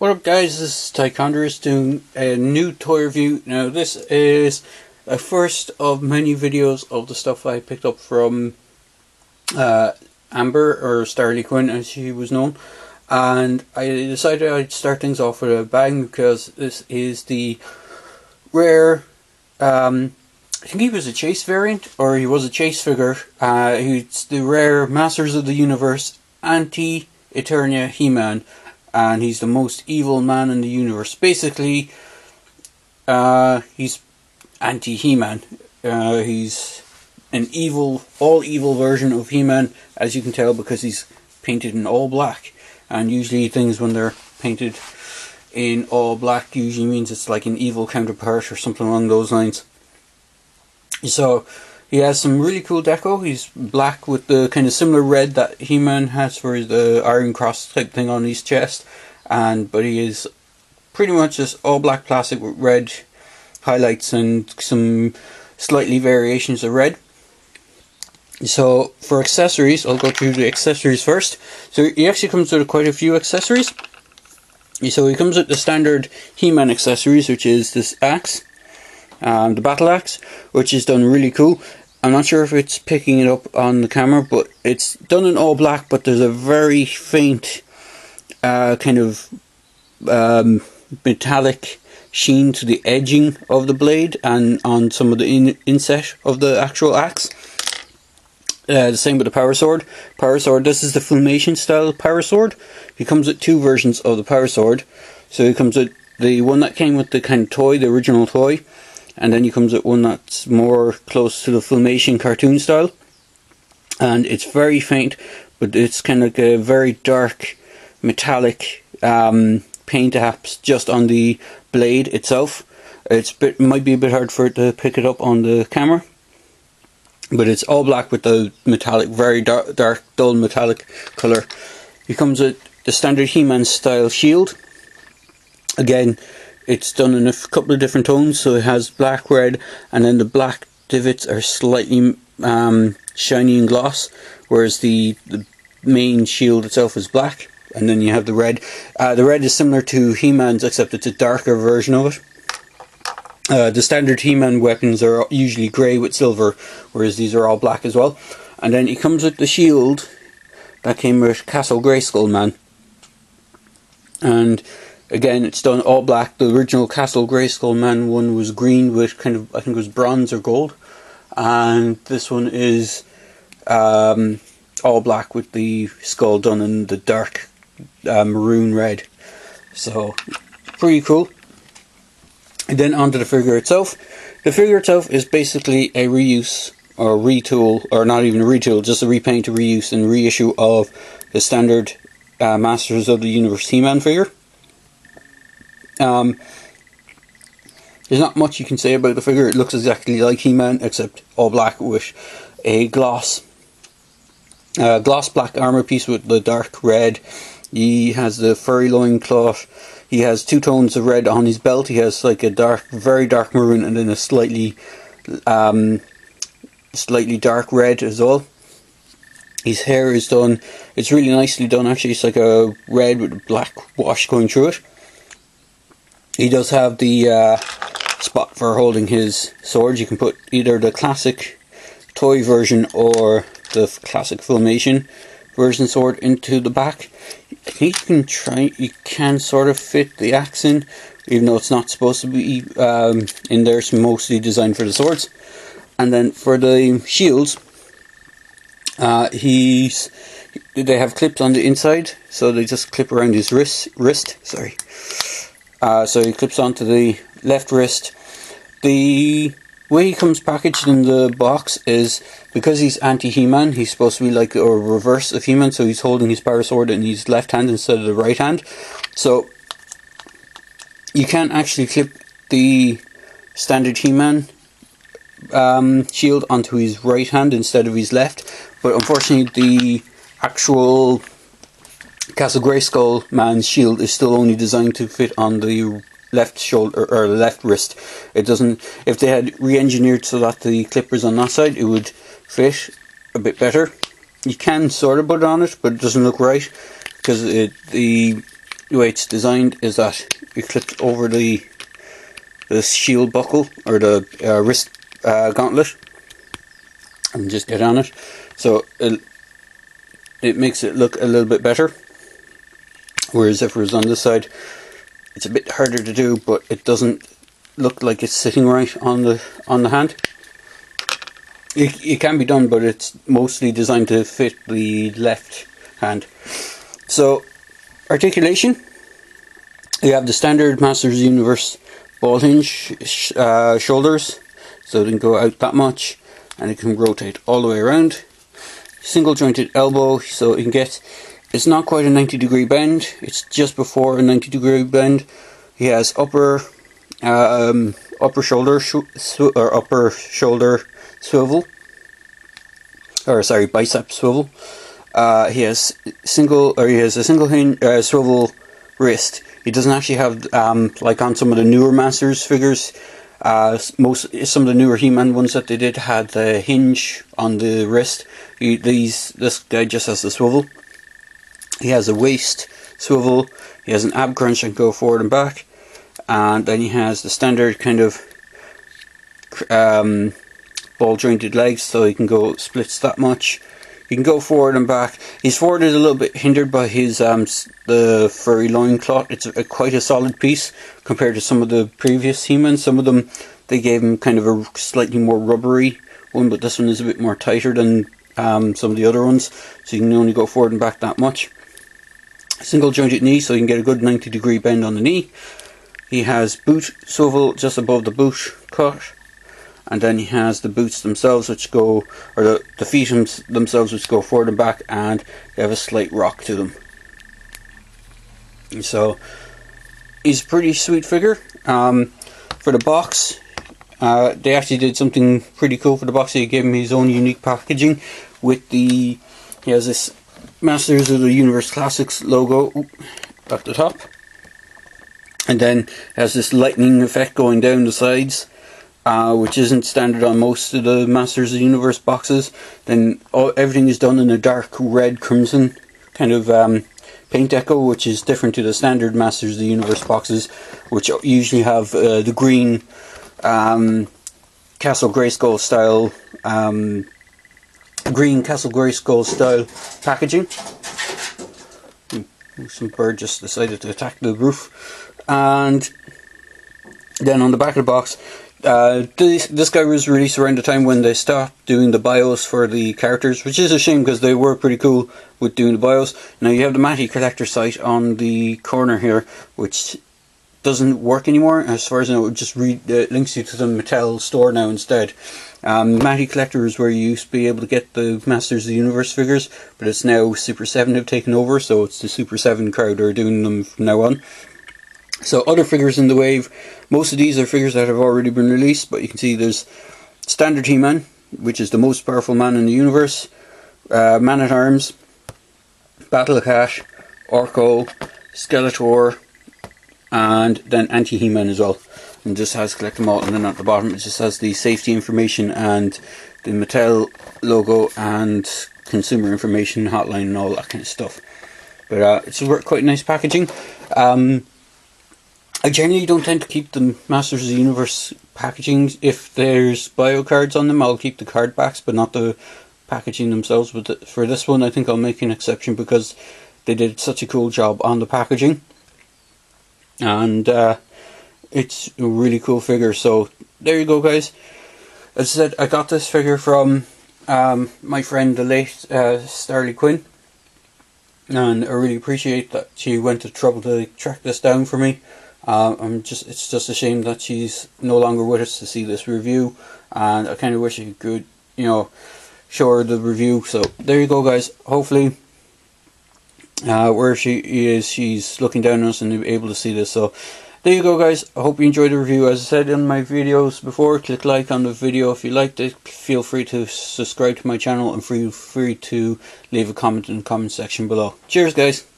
What up guys, this is Tychondrus doing a new toy review. Now this is a first of many videos of the stuff I picked up from Amber, or Starly Quinn as she was known, and I decided I'd start things off with a bang because this is the rare, I think he was a chase variant, or he was a chase figure. He's the rare Masters of the Universe Anti Eternia He-Man. And he's the most evil man in the universe. Basically, he's anti-He-Man. He's an evil, all evil version of He-Man, as you can tell because he's painted in all black. And usually things when they're painted in all black usually means it's like an evil counterpart or something along those lines. So he has some really cool deco. He's black with the kind of similar red that He-Man has for the Iron Cross type thing on his chest, but he is pretty much just all black plastic with red highlights and some slightly variations of red. So for accessories, I'll go through the accessories first. So he actually comes with quite a few accessories. So he comes with the standard He-Man accessories, which is this axe. The battle axe, which is done really cool. I'm not sure if it's picking it up on the camera, but it's done in all black, but there's a very faint kind of metallic sheen to the edging of the blade and on some of the inset of the actual axe. The same with the power sword. This is the Filmation style power sword. He comes with two versions of the power sword. So he comes with the one that came with the kind of toy, the original toy. And then he comes with one that's more close to the Filmation cartoon style. And it's very faint, but it's kind of like a very dark metallic paint apps just on the blade itself. Might be a bit hard for it to pick it up on the camera. But it's all black with the metallic, very dark, dull metallic colour. He comes with the standard He-Man style shield. Again, it's done in a couple of different tones, so it has black, red, and then the black divots are slightly shiny and gloss, whereas the main shield itself is black, and then you have the red. The red is similar to He-Man's, except it's a darker version of it. The standard He-Man weapons are usually grey with silver, whereas these are all black as well. And then it comes with the shield that came with Castle Grayskull Man. And again, it's done all black. The original Castle Grayskull Man one was green with kind of, I think it was bronze or gold. And this one is all black with the skull done in the dark maroon red. So, pretty cool. And then onto the figure itself. The figure itself is basically a reuse or retool, or not even a retool, just a repaint, a reuse and reissue of the standard Masters of the Universe He-Man figure. There's not much you can say about the figure. It looks exactly like He-Man, except all black with a gloss black armor piece with the dark red. He has the furry loincloth. He has two tones of red on his belt. He has like a very dark maroon, and then a slightly dark red as well. His hair is done. It's really nicely done actually. It's like a red with a black wash going through it. He does have the spot for holding his sword. You can put either the classic toy version or the classic Filmation version sword into the back. I think you can sort of fit the axe in, even though it's not supposed to be in there. It's mostly designed for the swords. And then for the shields, they have clips on the inside, so they just clip around his wrist. Sorry. So he clips onto the left wrist. The way he comes packaged in the box is, because he's anti-He-Man, he's supposed to be like a reverse of He-Man, so he's holding his power sword in his left hand instead of the right hand. So you can't actually clip the standard He-Man shield onto his right hand instead of his left, but unfortunately the actual Castle Grayskull Man's shield is still only designed to fit on the left shoulder or the left wrist. It doesn't. If they had re-engineered so that the clippers on that side, it would fit a bit better. You can sort of put it on it, but it doesn't look right because the the way it's designed is that you clip over the shield buckle, or the wrist gauntlet, and just get on it. So it makes it look a little bit better. Whereas if it was on this side, it's a bit harder to do, but it doesn't look like it's sitting right on the hand. It can be done, but it's mostly designed to fit the left hand. So, articulation. You have the standard Masters of the Universe ball hinge shoulders, so they can go out that much, and it can rotate all the way around. Single jointed elbow, so you can get, it's not quite a 90-degree bend, it's just before a 90-degree bend. He has upper shoulder swivel, or sorry, bicep swivel. He has a single hinge swivel wrist. He doesn't actually have like on some of the newer Masters figures. Some of the newer He-Man ones that they did had the hinge on the wrist. This guy just has the swivel. He has a waist swivel. He has an ab crunch and go forward and back, and then he has the standard kind of ball jointed legs, so he can go splits that much. He can go forward and back. His forward is a little bit hindered by his the furry loincloth. It's quite a solid piece compared to some of the previous He-Man. Some of them, they gave him kind of a slightly more rubbery one, but this one is a bit more tighter than some of the other ones, so you can only go forward and back that much. Single jointed knee, so you can get a good 90-degree bend on the knee. He has boot swivel just above the boot cut, and then he has the boots themselves, which go, or the feet themselves, which go forward and back, and they have a slight rock to them. And so he's a pretty sweet figure. For the box, they actually did something pretty cool for the box. They gave him his own unique packaging with he has this Masters of the Universe Classics logo at the top, and then has this lightning effect going down the sides, which isn't standard on most of the Masters of the Universe boxes. Then everything is done in a dark red crimson kind of paint deco, which is different to the standard Masters of the Universe boxes, which usually have the green Castle Grayskull style packaging. Some bird just decided to attack the roof. And then on the back of the box, this guy was released around the time when they stopped doing the bios for the characters, which is a shame because they were pretty cool with doing the bios. Now you have the Matty collector site on the corner here, which doesn't work anymore. As far as I know, it just links you to the Mattel store now instead. Matty Collector is where you used to be able to get the Masters of the Universe figures, but it's now Super 7 have taken over, so it's the Super 7 crowd who are doing them from now on. So other figures in the wave, most of these are figures that have already been released, but you can see there's Standard He-Man, which is the most powerful man in the universe, Man-at-Arms, Battle-Cat, Orko, Skeletor, and then Anti He-Man as well. And just has collect them all, and then at the bottom it just has the safety information and the Mattel logo and consumer information hotline and all that kind of stuff. But it's quite nice packaging. I generally don't tend to keep the Masters of the Universe packaging. If there's bio cards on them, I'll keep the card backs, but not the packaging themselves. But for this one, I think I'll make an exception because they did such a cool job on the packaging. And it's a really cool figure. So there you go, guys. As I said, I got this figure from my friend, the late Starley Quinn, and I really appreciate that she went to trouble to track this down for me. It's just a shame that she's no longer with us to see this review, and I kind of wish I could, show her the review. So there you go, guys. Hopefully, where she is, she's looking down on us and able to see this. So there you go, guys. I hope you enjoyed the review. As I said in my videos before, click like on the video if you liked it. Feel free to subscribe to my channel and feel free to leave a comment in the comment section below. Cheers, guys.